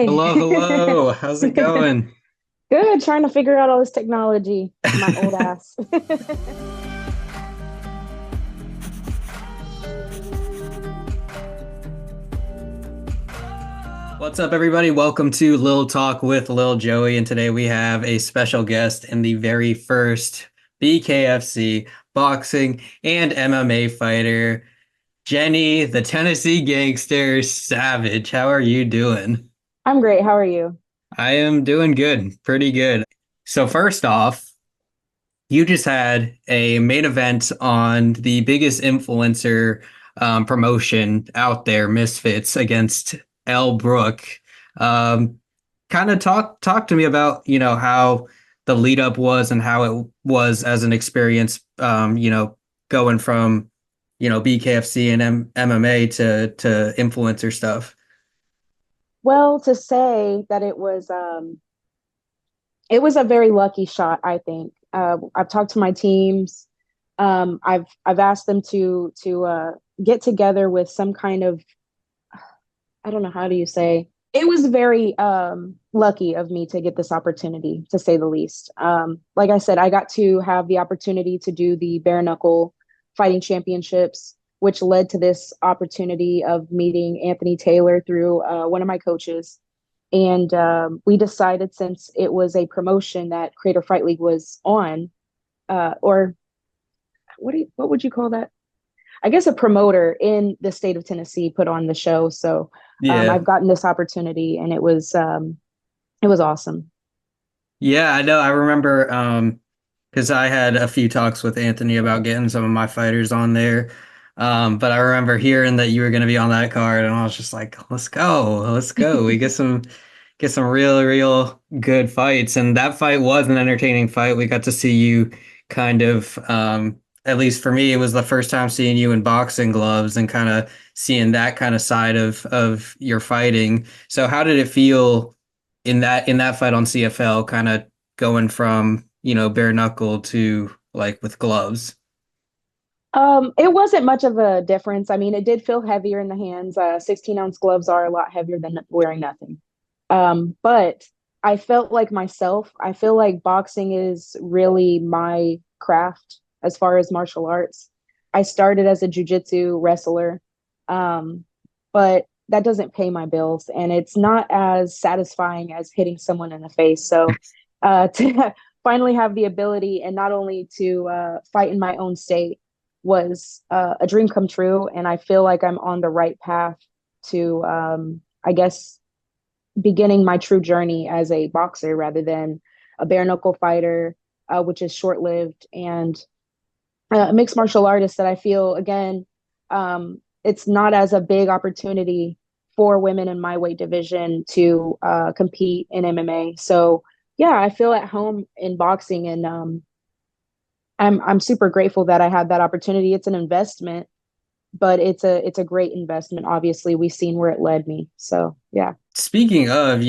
Hi. Hello, hello. How's it going? Good, trying to figure out all this technology. My old ass. What's up, everybody? Welcome to Lil Talk with Lil Joey. And today we have a special guest in the very first BKFC boxing and MMA fighter, Jenny, the Tennessee Gangster Savage. How are you doing? I'm great. How are you? I am doing good, pretty good. So, first off, you just had a main event on the biggest influencer promotion out there, Misfits against L. Brook. Um, kind of talk to me about how the lead up was and how it was as an experience. Going from BKFC and MMA to influencer stuff. Well, to say that it was a very lucky shot, I think. I've talked to my teams. I've asked them to get together with some kind of, I don't know, how do you say? It was very lucky of me to get this opportunity, to say the least. Like I said, I got to have the opportunity to do the bare knuckle fighting championships, which led to this opportunity of meeting Anthony Taylor through one of my coaches. And we decided, since it was a promotion that Creator Fight League was on, or what would you call that? I guess a promoter in the state of Tennessee put on the show. So Yeah. I've gotten this opportunity, and it was awesome. Yeah, I know. I remember because I had a few talks with Anthony about getting some of my fighters on there. But I remember hearing that you were going to be on that card, and I was just like, "Let's go, let's go. We get some real good fights." And that fight was an entertaining fight. We got to see you kind of, at least for me, it was the first time seeing you in boxing gloves and kind of seeing that kind of side of your fighting. So, how did it feel in that fight on CFL, kind of going from bare knuckle to like with gloves? It wasn't much of a difference. I mean, it did feel heavier in the hands. 16-ounce gloves are a lot heavier than wearing nothing. But I felt like myself. I feel like boxing is really my craft as far as martial arts. I started as a jujitsu wrestler, but that doesn't pay my bills, and it's not as satisfying as hitting someone in the face. So, to finally have the ability, and not only to fight in my own state, was a dream come true. And I feel like I'm on the right path to, I guess, beginning my true journey as a boxer rather than a bare knuckle fighter, which is short lived, and a mixed martial artist that I feel, again, it's not as a big opportunity for women in my weight division to compete in MMA. So yeah, I feel at home in boxing, and I'm super grateful that I had that opportunity. It's an investment, but it's a great investment. Obviously, we've seen where it led me. So yeah. Speaking of,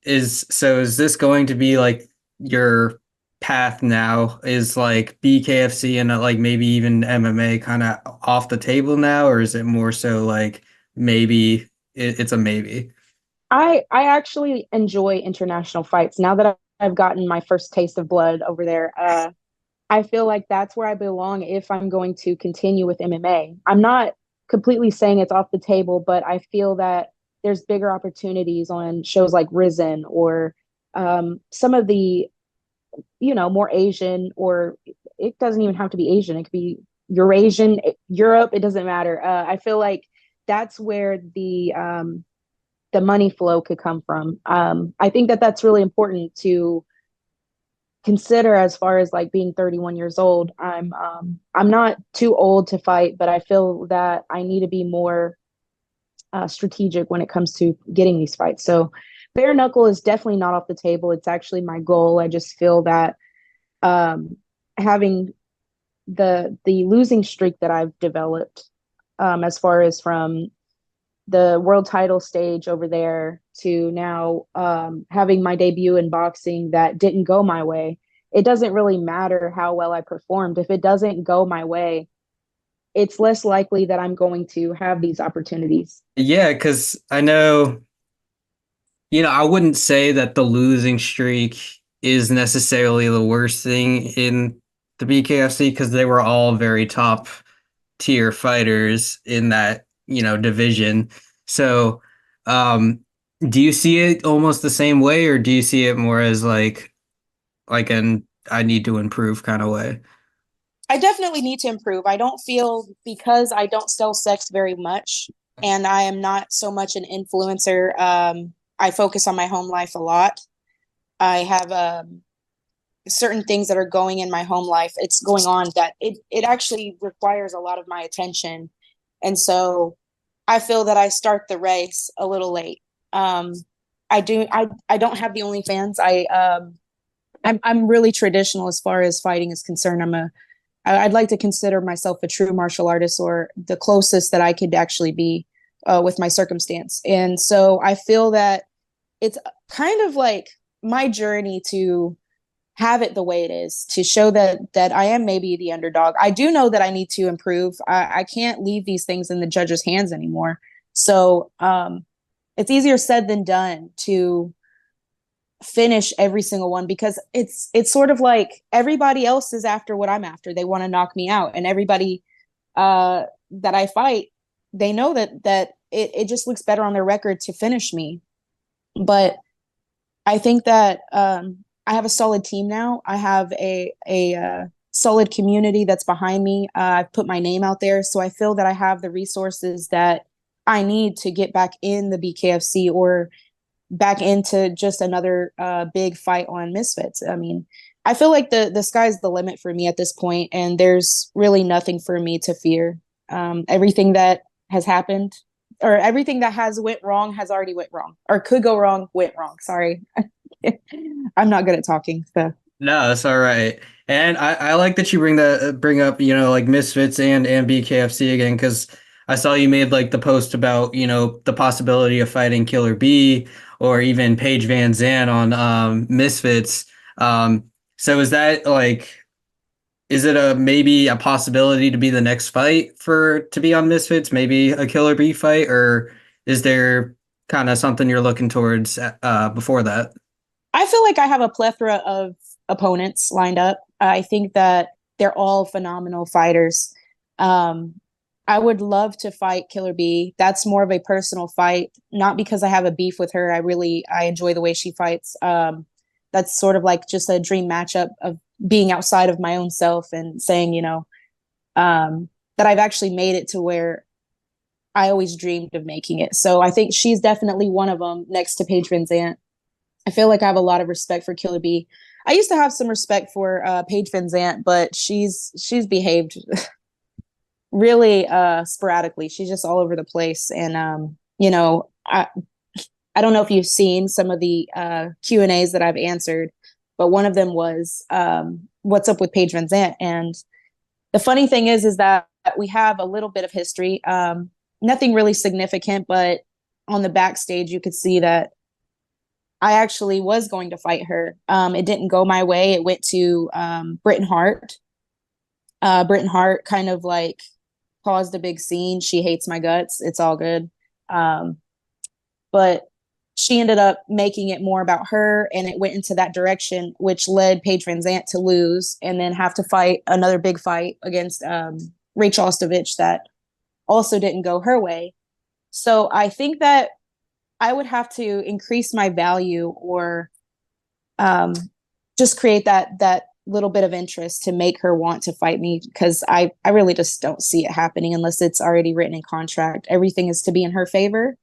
is this going to be like your path now? Is like BKFC and like maybe even MMA kind of off the table now, or is it more so like maybe it's a maybe? I actually enjoy international fights now that I've gotten my first taste of blood over there. I feel like that's where I belong if I'm going to continue with MMA. I'm not completely saying it's off the table, but I feel that there's bigger opportunities on shows like Risen, or some of the, more Asian, or it doesn't even have to be Asian. It could be Eurasian, Europe. It doesn't matter. I feel like that's where the money flow could come from. I think that that's really important to consider as far as like being 31 years old. I'm not too old to fight, but I feel that I need to be more strategic when it comes to getting these fights. So bare knuckle is definitely not off the table. It's actually my goal. I just feel that um, having the losing streak that I've developed, as far as from the world title stage over there to now, having my debut in boxing that didn't go my way. It doesn't really matter how well I performed. If it doesn't go my way, it's less likely that I'm going to have these opportunities. Yeah, because I know I wouldn't say that the losing streak is necessarily the worst thing in the BKFC because they were all very top tier fighters in that, division. So, um, do you see it almost the same way, or do you see it more as like an I need to improve kind of way? I definitely need to improve. I don't feel because I don't sell sex very much and I am not so much an influencer. I focus on my home life a lot. I have certain things that are going in my home life. It's going on that it actually requires a lot of my attention. And so I feel that I start the race a little late. Um, I don't have the OnlyFans. I'm really traditional as far as fighting is concerned. I'd like to consider myself a true martial artist or the closest that I could actually be with my circumstance. And so I feel that it's kind of like my journey to have it the way it is, to show that I am maybe the underdog. I do know that I need to improve. I can't leave these things in the judge's hands anymore. So it's easier said than done to finish every single one because it's sort of like everybody else is after what I'm after. They want to knock me out, and everybody that I fight, they know that it just looks better on their record to finish me. But I think that I have a solid team now. I have a solid community that's behind me. I've put my name out there, so I feel that I have the resources that I need to get back in the BKFC or back into just another big fight on Misfits. I mean, I feel like the sky's the limit for me at this point, and there's really nothing for me to fear. Everything that has happened, or everything that has went wrong, has already went wrong, or could go wrong, went wrong. Sorry, I'm not good at talking. So No, that's all right. And I like that you bring up, like Misfits and BKFC again, because I saw you made like the post about, the possibility of fighting Killer B or even Paige Van Zandt on Misfits. So is it a maybe a possibility to be the next fight to be on Misfits, maybe a Killer B fight, or is there kind of something you're looking towards before that? I feel like I have a plethora of opponents lined up. I think that they're all phenomenal fighters. Um, I would love to fight Killer B. That's more of a personal fight, not because I have a beef with her. I enjoy the way she fights. That's sort of like just a dream matchup of being outside of my own self and saying, that I've actually made it to where I always dreamed of making it. So I think she's definitely one of them next to Paige Van Zandt. I feel like I have a lot of respect for Killer B. I used to have some respect for Paige Van Zandt, but she's behaved really sporadically. She's just all over the place, and I don't know if you've seen some of the Q&As that I've answered, but one of them was what's up with Paige Van Zandt. And the funny thing is that we have a little bit of history, nothing really significant, but on the backstage you could see that I actually was going to fight her. It didn't go my way. It went to Britain Hart. Britain Hart kind of like caused a big scene. She hates my guts. It's all good. Um, but she ended up making it more about her, and it went into that direction, which led Paige Van Zandt to lose and then have to fight another big fight against Rachel Ostovich that also didn't go her way. So I think that I would have to increase my value or um, just create that little bit of interest to make her want to fight me because I really just don't see it happening unless it's already written in contract. Everything is to be in her favor.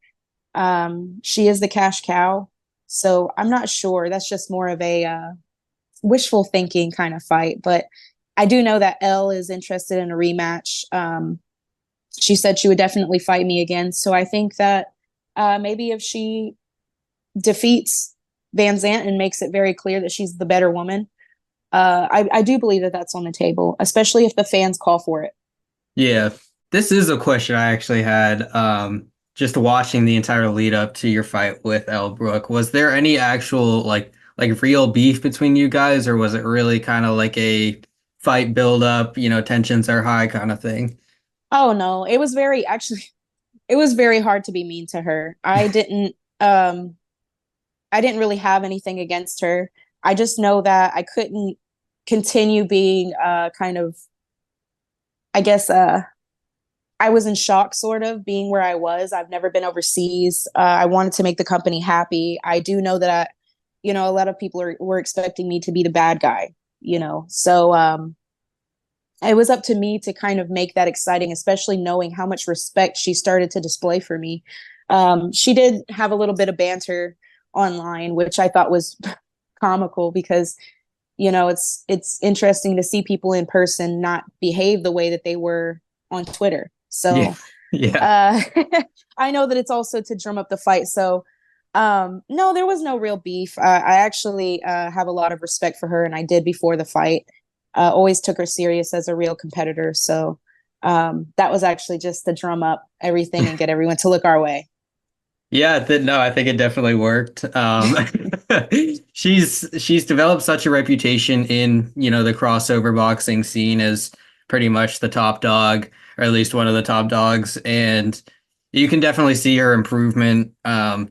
She is the cash cow. So I'm not sure. That's just more of a wishful thinking kind of fight. But I do know that Elle is interested in a rematch. She said she would definitely fight me again. So I think that maybe if she defeats Van Zandt and makes it very clear that she's the better woman, I do believe that that's on the table, especially if the fans call for it. Yeah, this is a question I actually had just watching the entire lead up to your fight with Elle Brooke. Was there any actual like real beef between you guys, or was it really kind of like a fight build up, tensions are high kind of thing? Oh no, it was very actually it was very hard to be mean to her. I didn't um I didn't really have anything against her. I just know that I couldn't continue being kind of, I guess, I was in shock, sort of being where I was. I've never been overseas. I wanted to make the company happy. I do know that, a lot of people were expecting me to be the bad guy, So it was up to me to kind of make that exciting, especially knowing how much respect she started to display for me. She did have a little bit of banter online, which I thought was comical because it's interesting to see people in person not behave the way that they were on Twitter. Yeah. So Yeah. uh, I know that it's also to drum up the fight. So no, there was no real beef. I actually have a lot of respect for her, and I did before the fight. Always took her serious as a real competitor. So that was actually just to drum up everything and get everyone to look our way. Yeah, no, I think it definitely worked. She's developed such a reputation in, the crossover boxing scene as pretty much the top dog, or at least one of the top dogs, and you can definitely see her improvement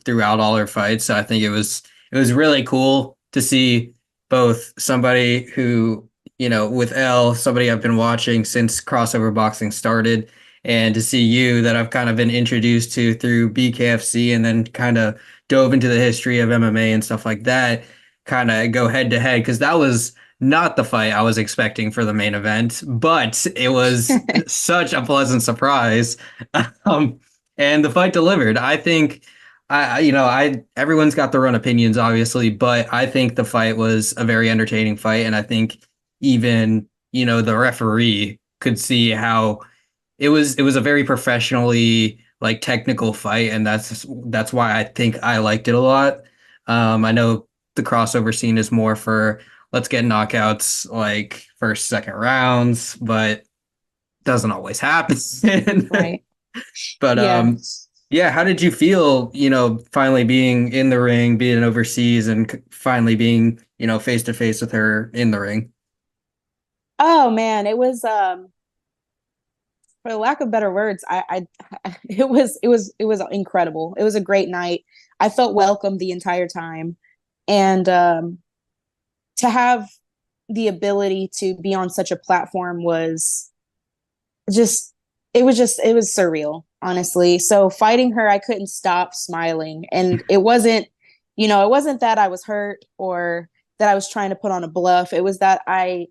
throughout all her fights. So I think it was really cool to see both somebody who, with Elle, somebody I've been watching since crossover boxing started, and to see you that I've kind of been introduced to through BKFC and then kind of dove into the history of MMA and stuff like that, kind of go head to head because that was not the fight I was expecting for the main event, but it was such a pleasant surprise. Um, and the fight delivered. I think I everyone's got their own opinions, obviously, but I think the fight was a very entertaining fight, and I think even the referee could see how it was a very professionally like technical fight, and that's why I think I liked it a lot. I know the crossover scene is more for let's get knockouts like first, second rounds, but doesn't always happen. Right. But Yeah. yeah, how did you feel, finally being in the ring, being overseas, and finally being, face to face with her in the ring? Oh man, it was for lack of better words, it was incredible. It was a great night. I felt welcome the entire time, and to have the ability to be on such a platform was just it was surreal, honestly. So fighting her, I couldn't stop smiling, and it wasn't that I was hurt or that I was trying to put on a bluff. It was that I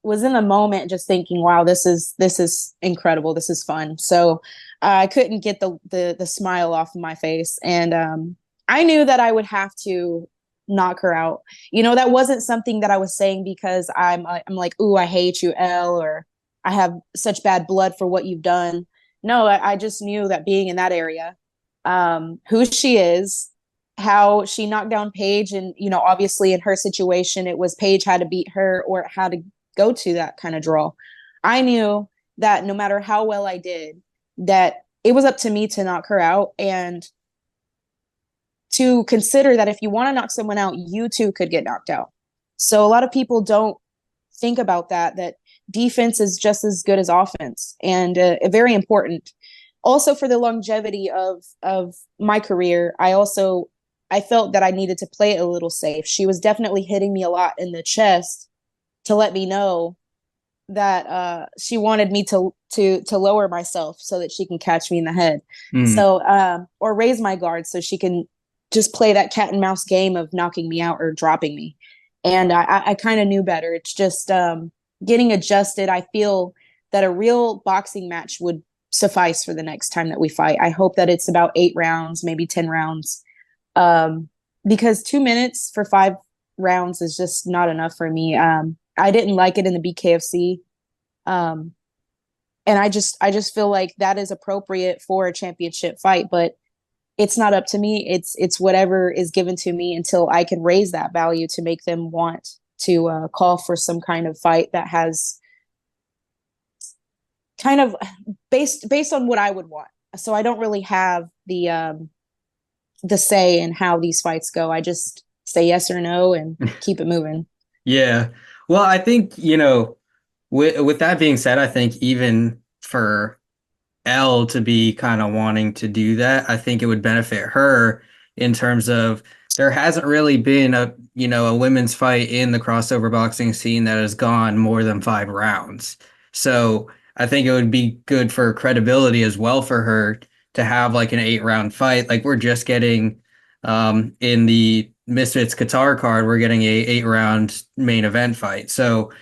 was in the moment just thinking, wow, this is incredible. This is fun. So I couldn't get the smile off of my face. And I knew that I would have to knock her out. That wasn't something that I was saying because I'm like, ooh, I hate you, Elle, or I have such bad blood for what you've done. No, I just knew that being in that area, who she is, how she knocked down Paige, and obviously in her situation, it was Paige had to beat her or had to go to that kind of draw. I knew that no matter how well I did, that it was up to me to knock her out and to consider that if you want to knock someone out, you too could get knocked out. So a lot of people don't think about that defense is just as good as offense and very important. Also for the longevity of my career, I felt that I needed to play it a little safe. She was definitely hitting me a lot in the chest to let me know that she wanted me to lower myself so that she can catch me in the head. Mm. So or raise my guard so she can just play that cat and mouse game of knocking me out or dropping me. And I kind of knew better. It's just getting adjusted. I feel that a real boxing match would suffice for the next time that we fight. I hope that it's about 8 rounds, maybe 10 rounds. Because 2 minutes for 5 rounds is just not enough for me. I didn't like it in the BKFC. And I just feel like that is appropriate for a championship fight, but it's not up to me. It's whatever is given to me until I can raise that value to make them want to call for some kind of fight that has kind of based on what I would want. So I don't really have the say in how these fights go. I just say yes or no and keep it moving. Yeah. Well, I think, with that being said, I think even for Elle to be kind of wanting to do that, I think it would benefit her in terms of there hasn't really been a women's fight in the crossover boxing scene that has gone more than 5 rounds. So I think it would be good for credibility as well for her to have like an 8 round fight. Like we're just getting in the Misfits Qatar card, we're getting a 8 round main event fight. So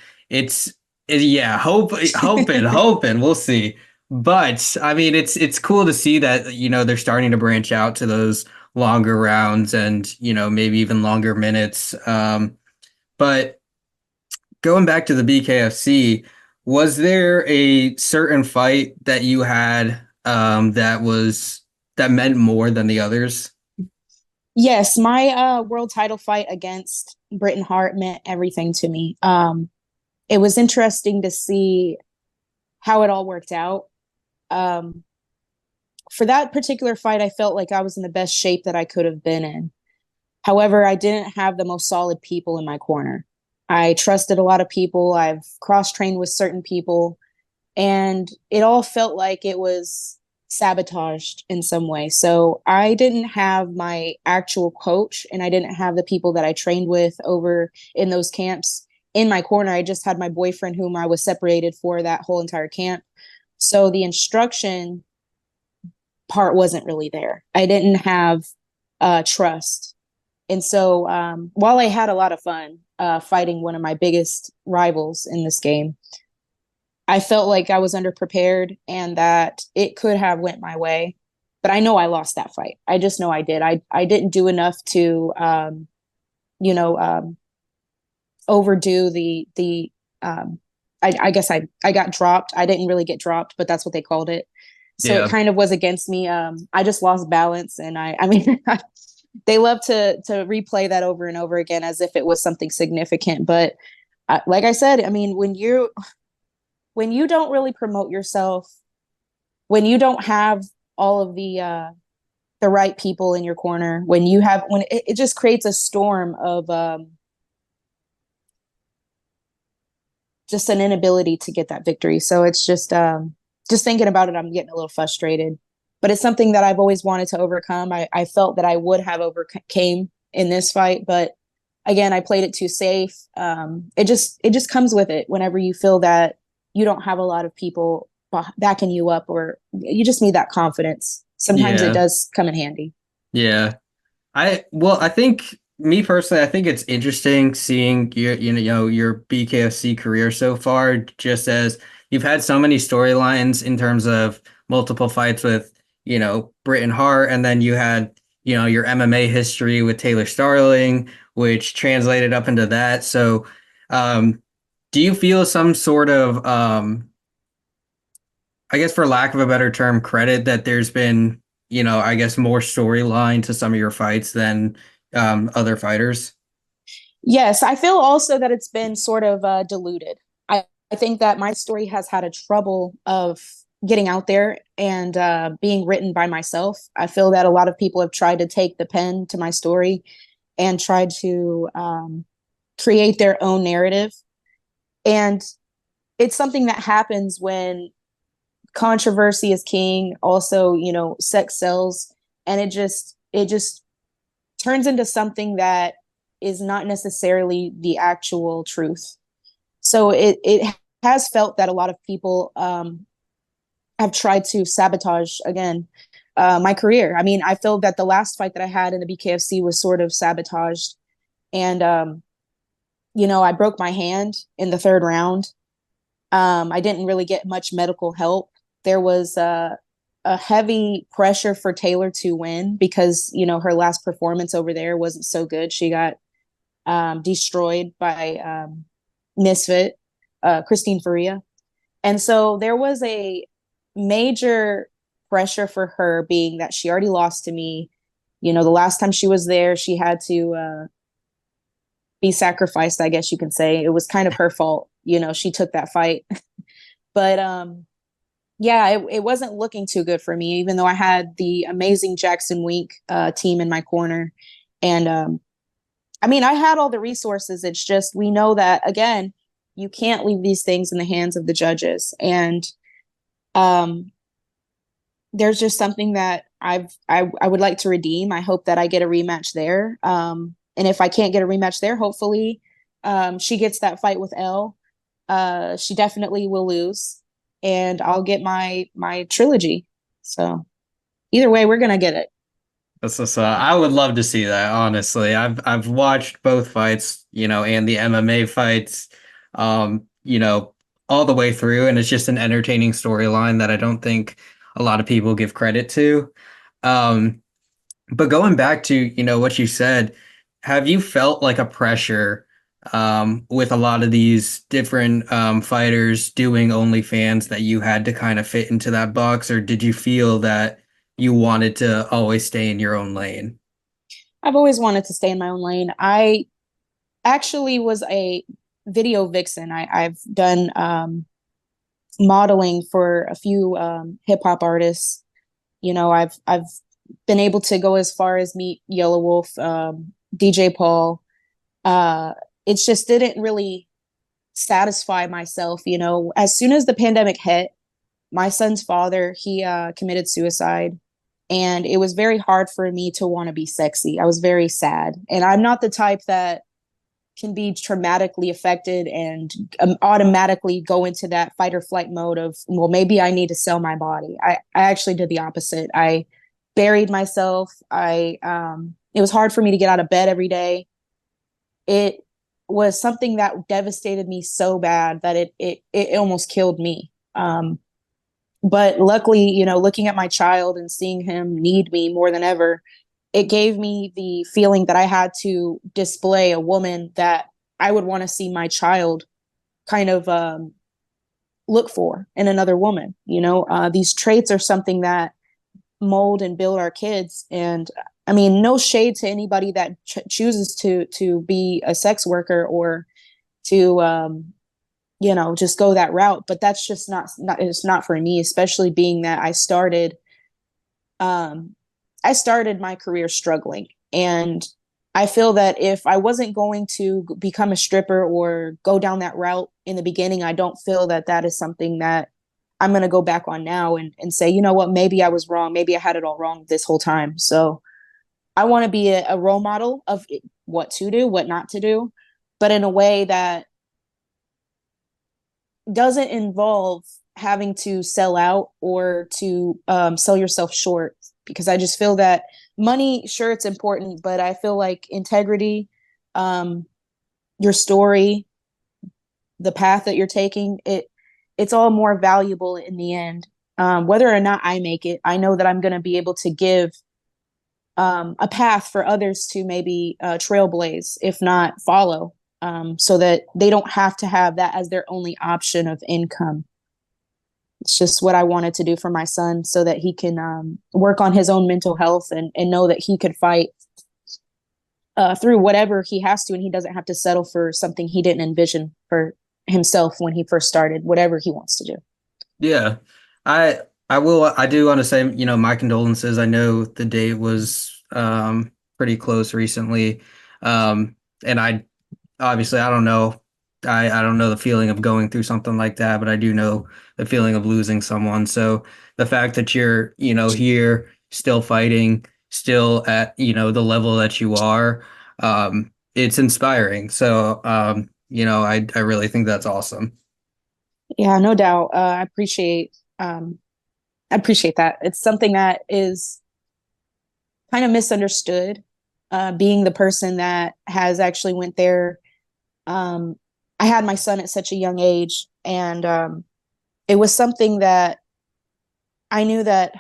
yeah, hoping we'll see. But I mean, it's cool to see that they're starting to branch out to those longer rounds and maybe even longer minutes. But going back to the BKFC, was there a certain fight that you had that meant more than the others? Yes, my world title fight against Britain Hart meant everything to me. It was interesting to see how it all worked out. Um, for that particular fight, I felt like I was in the best shape that I could have been in. However, I didn't have the most solid people in my corner. I trusted a lot of people. I've cross trained with certain people, and it all felt like it was sabotaged in some way. So I didn't have my actual coach, and I didn't have the people that I trained with over in those camps in my corner. I just had my boyfriend, whom I was separated for that whole entire camp. So the instruction part wasn't really there. I didn't have trust. And so while I had a lot of fun fighting one of my biggest rivals in this game, I felt like I was underprepared and that it could have went my way. But I know I lost that fight. I just know I did. I didn't do enough to, you know, overdo the. I guess I got dropped. I didn't really get dropped, but that's what they called it. So it Yeah. kind of was against me. I just lost balance, and I mean, they love to replay that over and over again as if it was something significant. But like I said, I mean, when you don't really promote yourself, when you don't have all of the right people in your corner, when it just creates a storm of just an inability to get that victory. So it's just thinking about it, I'm getting a little frustrated. But it's something that I've always wanted to overcome. I felt that I would have overcame in this fight, but again, I played it too safe. It just comes with it whenever you feel that you don't have a lot of people backing you up, or you just need that confidence. Sometimes it Yeah. does come in handy. Yeah. I think me personally, I think it's interesting seeing your BKFC career so far, just as you've had so many storylines in terms of multiple fights with, Britain Hart, and then you had, your MMA history with Taylor Starling, which translated up into that. So, um, do you feel some sort of I guess for lack of a better term, credit that there's been, I guess more storyline to some of your fights than other fighters. Yes, I feel also that it's been sort of diluted. I think that my story has had a trouble of getting out there and being written by myself. I feel that a lot of people have tried to take the pen to my story and tried to create their own narrative. And it's something that happens when controversy is king. Also, sex sells, and it just turns into something that is not necessarily the actual truth. So it has felt that a lot of people have tried to sabotage again my career. I mean, I feel that the last fight that I had in the BKFC was sort of sabotaged, and I broke my hand in the third round. I didn't really get much medical help. There was a heavy pressure for Taylor to win because her last performance over there wasn't so good. She got destroyed by Misfit, Christine Faria. And so there was a major pressure for her, being that she already lost to me. The last time she was there, she had to be sacrificed, I guess you can say. It was kind of her fault. She took that fight. But yeah, it wasn't looking too good for me, even though I had the amazing Jackson Wink team in my corner. And I mean, I had all the resources. It's just, we know that, again, you can't leave these things in the hands of the judges. And there's just something that I would like to redeem. I hope that I get a rematch there. And if I can't get a rematch there, hopefully she gets that fight with Elle. She definitely will lose, and I'll get my trilogy. So either way, we're gonna get it. That's just, I would love to see that, honestly. I've watched both fights, and the MMA fights, all the way through, and it's just an entertaining storyline that I don't think a lot of people give credit to. Um, but going back to, what you said, have you felt like a pressure with a lot of these different fighters doing OnlyFans that you had to kind of fit into that box, or did you feel that you wanted to always stay in your own lane? I've always wanted to stay in my own lane. I actually was a video vixen. I've done modeling for a few hip hop artists. I've been able to go as far as meet Yellow Wolf, DJ Paul. Uh, it just didn't really satisfy myself. As soon as the pandemic hit, my son's father, he committed suicide. And it was very hard for me to want to be sexy. I was very sad. And I'm not the type that can be traumatically affected and automatically go into that fight or flight mode of, well, maybe I need to sell my body. I actually did the opposite. I buried myself. It was hard for me to get out of bed every day. It was something that devastated me so bad that it almost killed me. But luckily, looking at my child and seeing him need me more than ever, it gave me the feeling that I had to display a woman that I would want to see my child kind of look for in another woman. These traits are something that mold and build our kids. And I mean, no shade to anybody that chooses to be a sex worker or to just go that route. But that's just not it's not for me, especially being that I started my career struggling. And I feel that if I wasn't going to become a stripper or go down that route in the beginning, I don't feel that that is something that I'm going to go back on now and say, you know what, maybe I was wrong. Maybe I had it all wrong this whole time. So I want to be a role model of what to do, what not to do, but in a way that doesn't involve having to sell out or to sell yourself short, because I just feel that money, sure, it's important, but I feel like integrity, your story, the path that you're taking, it's all more valuable in the end. Whether or not I make it, I know that I'm going to be able to give a path for others to maybe trailblaze, if not follow, so that they don't have to have that as their only option of income. It's just what I wanted to do for my son so that he can work on his own mental health and know that he could fight through whatever he has to, and he doesn't have to settle for something he didn't envision for himself when he first started, whatever he wants to do. Yeah. I I do want to say, my condolences. I know the date was pretty close recently. And obviously I don't know. I don't know the feeling of going through something like that, but I do know the feeling of losing someone. So the fact that you're, here still fighting, still at, the level that you are, it's inspiring. So I really think that's awesome. Yeah, no doubt. I appreciate that. It's something that is kind of misunderstood. Being the person that has actually went there, I had my son at such a young age, and it was something that I knew that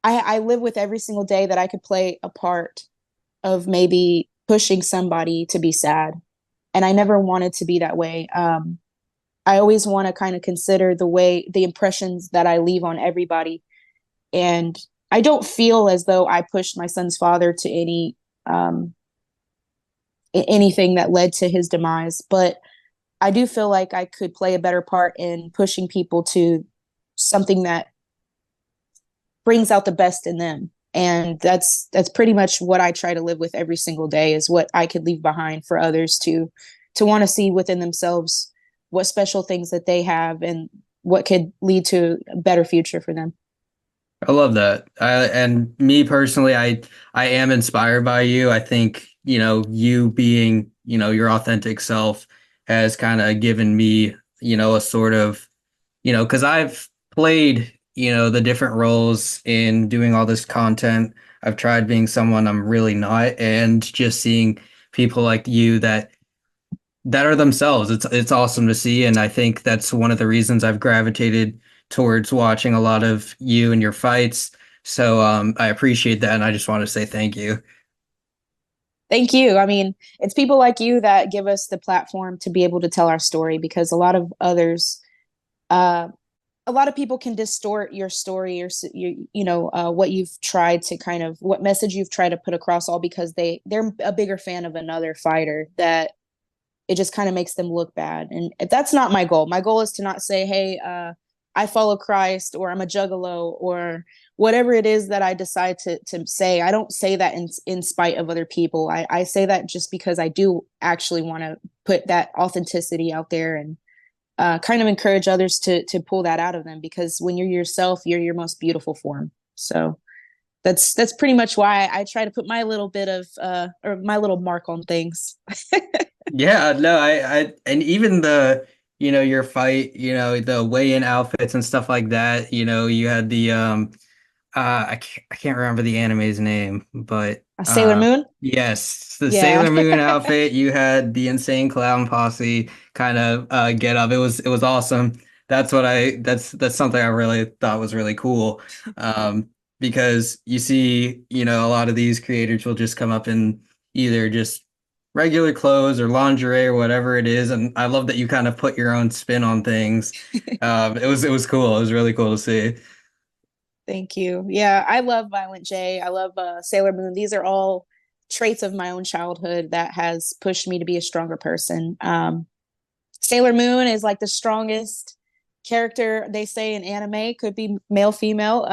I live with every single day, that I could play a part of maybe pushing somebody to be sad, and I never wanted to be that way. I always want to kind of consider the impressions that I leave on everybody. And I don't feel as though I pushed my son's father to anything that led to his demise, but I do feel like I could play a better part in pushing people to something that brings out the best in them. And that's pretty much what I try to live with every single day, is what I could leave behind for others to want to see within themselves, what special things that they have and what could lead to a better future for them. I love that. And me personally, I am inspired by you. I think, you being, your authentic self has kind of given me, a sort of, because I've played, the different roles in doing all this content. I've tried being someone I'm really not, and just seeing people like you that are themselves. It's awesome to see, and I think that's one of the reasons I've gravitated towards watching a lot of you and your fights. So I appreciate that, and I just want to say thank you. Thank you. I mean, it's people like you that give us the platform to be able to tell our story because a lot of others, uh, a lot of people can distort your story or what you've tried to kind of what message you've tried to put across all because they're a bigger fan of another fighter that it just kind of makes them look bad. And that's not my goal. My goal is to not say, hey, I follow Christ or I'm a juggalo or whatever it is that I decide to say. I don't say that in spite of other people. I say that just because I do actually want to put that authenticity out there and kind of encourage others to pull that out of them because when you're yourself, you're your most beautiful form. So that's pretty much why I try to put my little bit of or my little mark on things. Yeah, no, and even your fight, the weigh-in outfits and stuff like that. You had the I can't remember the anime's name, but A Sailor Moon. yes, the Yeah. Sailor Moon outfit. You had the insane clown posse kind of get up. It was awesome. That's something I really thought was really cool. Because you see, a lot of these creators will just come up in either just regular clothes or lingerie or whatever it is, and I love that you kind of put your own spin on things. It was cool. It was really cool to see. Thank you. Yeah, I love Violent J. I love Sailor Moon. These are all traits of my own childhood that has pushed me to be a stronger person. Sailor Moon is like the strongest character they say in anime. Could be male, female.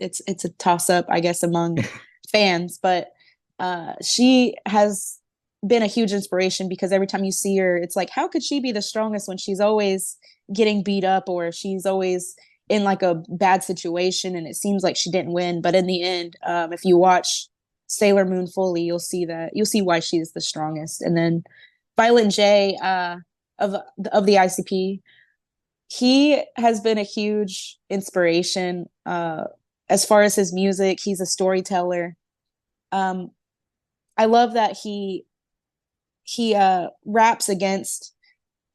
It's a toss up, I guess, among fans. But she has been a huge inspiration because every time you see her, it's like, how could she be the strongest when she's always getting beat up or she's always in like a bad situation and it seems like she didn't win. But in the end, if you watch Sailor Moon fully, you'll see why she's the strongest. And then Violent J, of the ICP, he has been a huge inspiration as far as his music. He's a storyteller. Um, I love that he raps against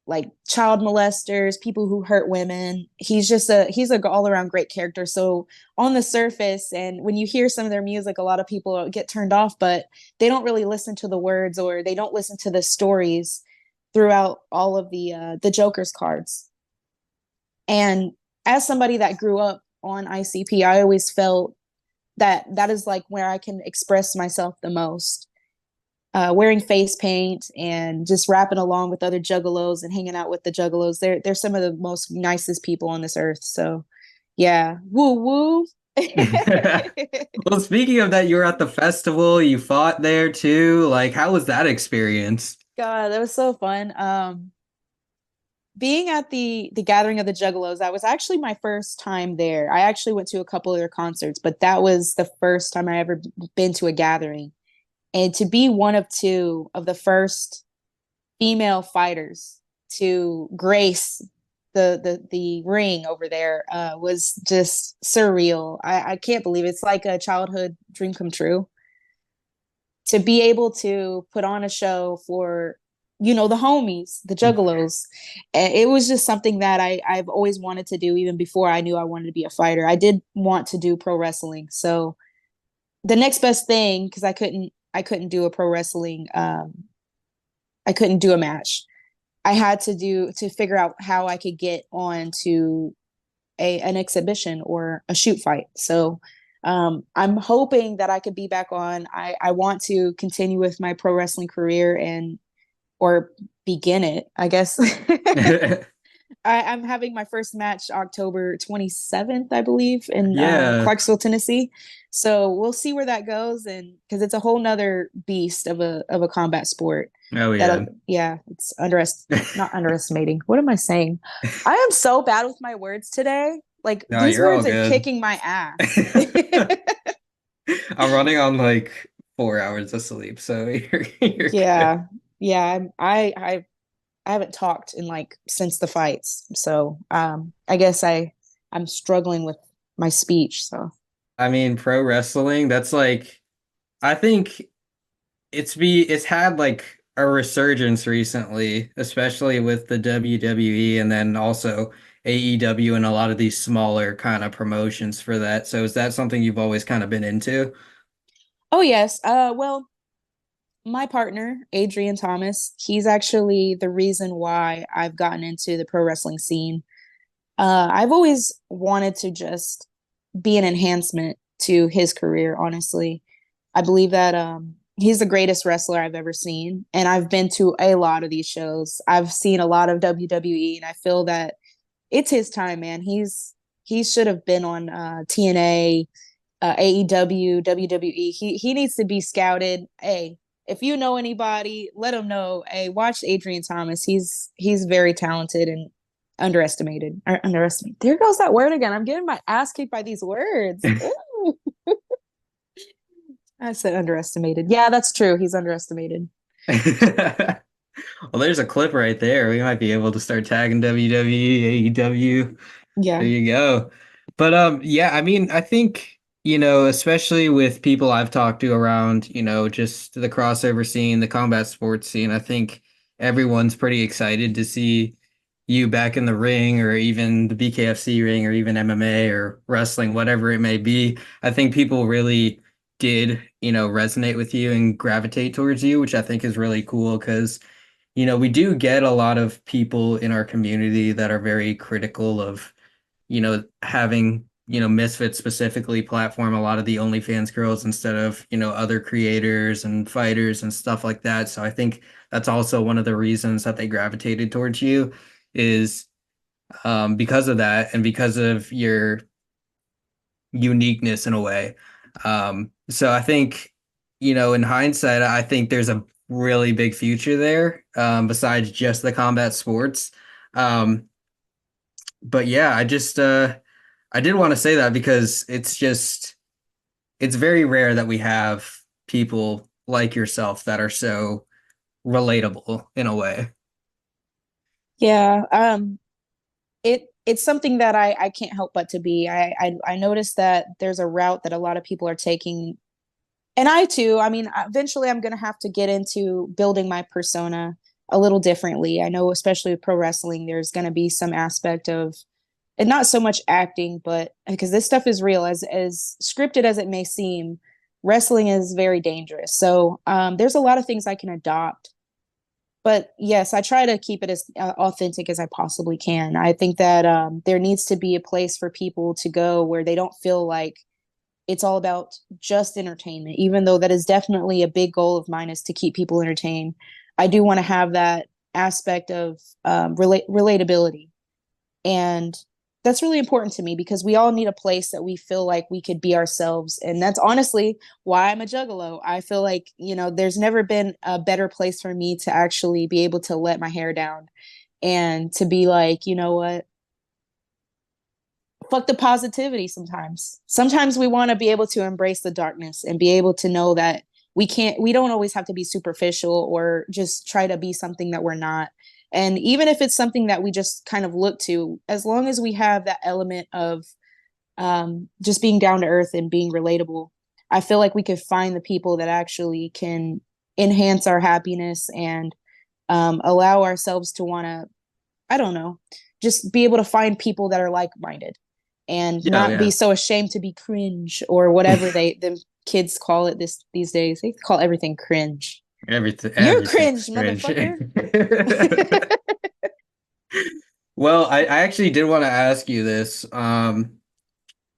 like child molesters, people who hurt women. He's a all around great character. So on the surface, and when you hear some of their music, a lot of people get turned off, but they don't really listen to the words or they don't listen to the stories throughout all of the Joker's cards. And as somebody that grew up on ICP, I always felt that that is like where I can express myself the most. Wearing face paint and just rapping along with other juggalos and hanging out with the juggalos. They're some of the most nicest people on this earth. So yeah. Woo woo. Well, speaking of that, you were at the festival, you fought there too. Like, how was that experience? God, that was so fun. Being at the gathering of the juggalos, that was actually my first time there. I actually went to a couple of their concerts, but that was the first time I ever been to a gathering. And to be one of two of the first female fighters to grace the ring over there was just surreal. I can't believe it. It's like a childhood dream come true to be able to put on a show for the homies, the juggalos. It was just something that I've always wanted to do even before I knew I wanted to be a fighter. I did want to do pro wrestling, so the next best thing, because I couldn't do a pro wrestling I couldn't do a match. I had to figure out how I could get on to an exhibition or a shoot fight. So I'm hoping that I could be back on. I want to continue with my pro wrestling career and or begin it, I guess. I'm having my first match October 27th, I believe, in Yeah. Clarksville, Tennessee. So we'll see where that goes, and because it's a whole nother beast of a combat sport. Oh That yeah. yeah, it's not underestimating. What am I saying? I am so bad with my words today. Like No, these you're all words are good. kicking my ass. I'm running on like 4 hours of sleep, so you're good. Yeah. Yeah, I haven't talked in like since the fights. So, I guess I'm struggling with my speech, so. I mean, pro wrestling, that's like I think it's had like a resurgence recently, especially with the WWE and then also AEW and a lot of these smaller kind of promotions for that. So is that something you've always kind of been into? Oh yes. Well, my partner, Adrian Thomas, he's actually the reason why I've gotten into the pro wrestling scene. I've always wanted to just be an enhancement to his career, honestly. I believe that he's the greatest wrestler I've ever seen. And I've been to a lot of these shows. I've seen a lot of WWE, and I feel that it's his time, man. He should have been on TNA, AEW, WWE. He needs to be scouted. Hey, if you know anybody, let him know. Hey, watch Adrian Thomas. He's very talented and underestimated. Underestimated. There goes that word again. I'm getting my ass kicked by these words. Ooh, I said underestimated. Yeah, that's true. He's underestimated. Well, there's a clip right there. We might be able to start tagging WWE, AEW. There Yeah. you go. But yeah, I mean, I think, especially with people I've talked to around, just the crossover scene, the combat sports scene, I think everyone's pretty excited to see you back in the ring or even the BKFC ring or even MMA or wrestling, whatever it may be. I think people really did, resonate with you and gravitate towards you, which I think is really cool because we do get a lot of people in our community that are very critical of, having, Misfits specifically platform a lot of the OnlyFans girls instead of, other creators and fighters and stuff like that. So I think that's also one of the reasons that they gravitated towards you is because of that and because of your uniqueness in a way. So I think, in hindsight, I think there's a really big future there, besides just the combat sports. Um, but yeah, I did want to say that because it's very rare that we have people like yourself that are so relatable in a way. Yeah. It's something that I can't help but to be. I noticed that there's a route that a lot of people are taking, and I too. I mean, eventually I'm gonna have to get into building my persona a little differently. I know, especially with pro wrestling, there's gonna be some aspect of, and not so much acting, but because this stuff is real, as scripted as it may seem, wrestling is very dangerous. So there's a lot of things I can adopt, but yes, I try to keep it as authentic as I possibly can. I think that there needs to be a place for people to go where they don't feel like it's all about just entertainment, even though that is definitely a big goal of mine, is to keep people entertained. I do want to have that aspect of relatability, and that's really important to me because we all need a place that we feel like we could be ourselves. And that's honestly why I'm a juggalo. I feel like, there's never been a better place for me to actually be able to let my hair down and to be like, you know what? Fuck the positivity sometimes. Sometimes we want to be able to embrace the darkness and be able to know that we don't always have to be superficial or just try to be something that we're not. And even if it's something that we just kind of look to, as long as we have that element of just being down to earth and being relatable, I feel like we could find the people that actually can enhance our happiness and allow ourselves to want to, I don't know, just be able to find people that are like minded and Yeah, not be yeah. so ashamed to be cringe or whatever the kids call it these days. They call everything cringe. You're cringe, Everything's cringe. motherfucker. Well, I actually did want to ask you this.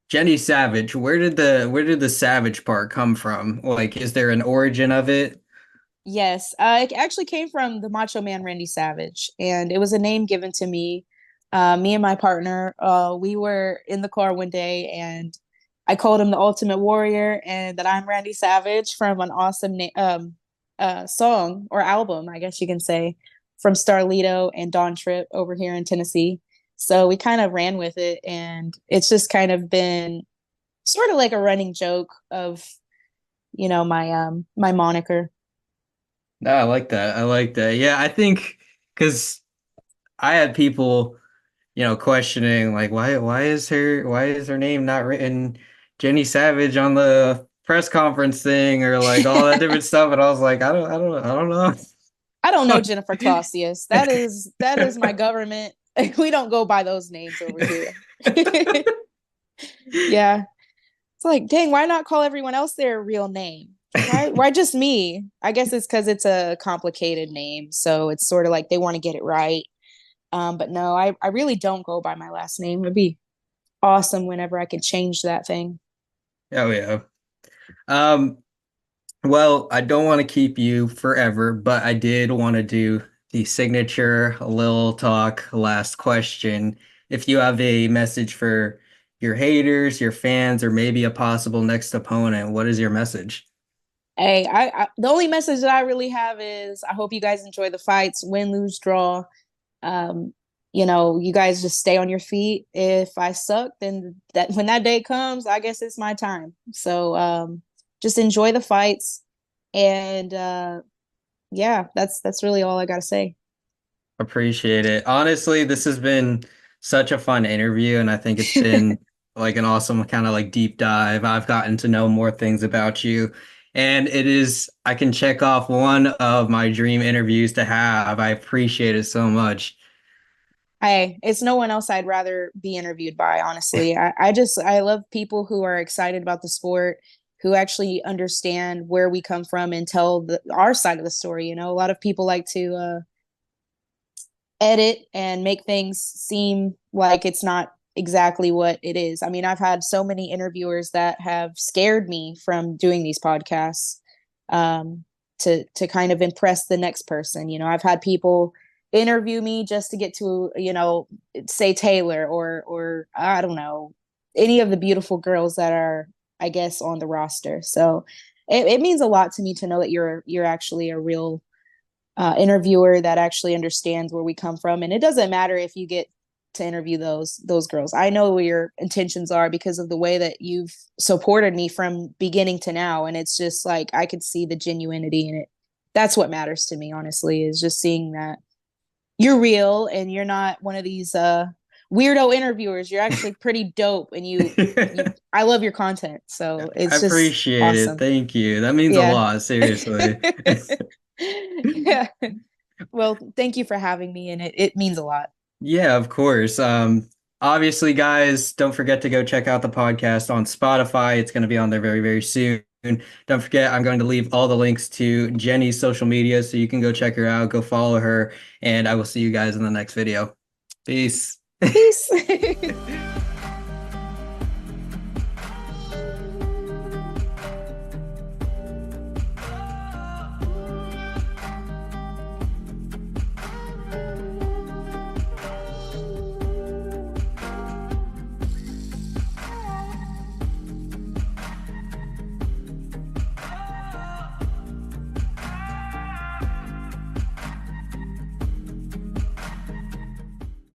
Jenny Savage, where did the Savage part come from? Like, is there an origin of it? Yes, it actually came from the Macho Man Randy Savage, and it was a name given to me. Me and my partner, we were in the car one day, and I called him the Ultimate Warrior, and that I'm Randy Savage from an awesome song or album, I guess you can say, from Starlito and Dawn Trip over here in Tennessee. So we kind of ran with it, and it's just kind of been sort of like a running joke of, my moniker. No, I like that. I like that. Yeah, I think because I had people, questioning like why is her name not written Jenny Savage on the press conference thing or like all that different stuff, and I was like, I don't know. I don't know Jennifer Clausius. That is my government. We don't go by those names over here. Yeah. It's like, dang, why not call everyone else their real name? Why just me? I guess it's because it's a complicated name. So it's sort of like they want to get it right. But no, I really don't go by my last name. It'd be awesome whenever I could change that thing. Oh yeah. Um, well, I don't want to keep you forever, but I did want to do the signature little talk last question. If you have a message for your haters, your fans, or maybe a possible next opponent, what is your message? Hey, the only message that I really have is I hope you guys enjoy the fights, win, lose, draw. Um, you guys just stay on your feet. If I suck, then that when that day comes, I guess it's my time. So just enjoy the fights, and yeah, that's really all I gotta say. Appreciate it. Honestly, this has been such a fun interview, and I think it's been like an awesome kind of like deep dive. I've gotten to know more things about you, and I can check off one of my dream interviews to have. I appreciate it so much. It's no one else I'd rather be interviewed by, honestly. I love people who are excited about the sport, who actually understand where we come from and tell our side of the story. A lot of people like to edit and make things seem like it's not exactly what it is. I mean, I've had so many interviewers that have scared me from doing these podcasts, um, to kind of impress the next person. I've had people interview me just to get to, say Taylor or I don't know, any of the beautiful girls that are, I guess, on the roster. So it means a lot to me to know that you're actually a real interviewer that actually understands where we come from. And it doesn't matter if you get to interview those girls. I know what your intentions are because of the way that you've supported me from beginning to now. And it's just like I could see the genuinity in it. That's what matters to me, honestly, is just seeing that you're real and you're not one of these weirdo interviewers. You're actually pretty dope, and I love your content. So I it's just appreciate it. awesome. Thank you. That means a Yeah. lot, seriously. Yeah. Well, thank you for having me, and it means a lot. Yeah, of course. Obviously, guys, don't forget to go check out the podcast on Spotify. It's going to be on there very, very soon. Don't forget, I'm going to leave all the links to Jenny's social media so you can go check her out, go follow her, and I will see you guys in the next video. Peace. Peace.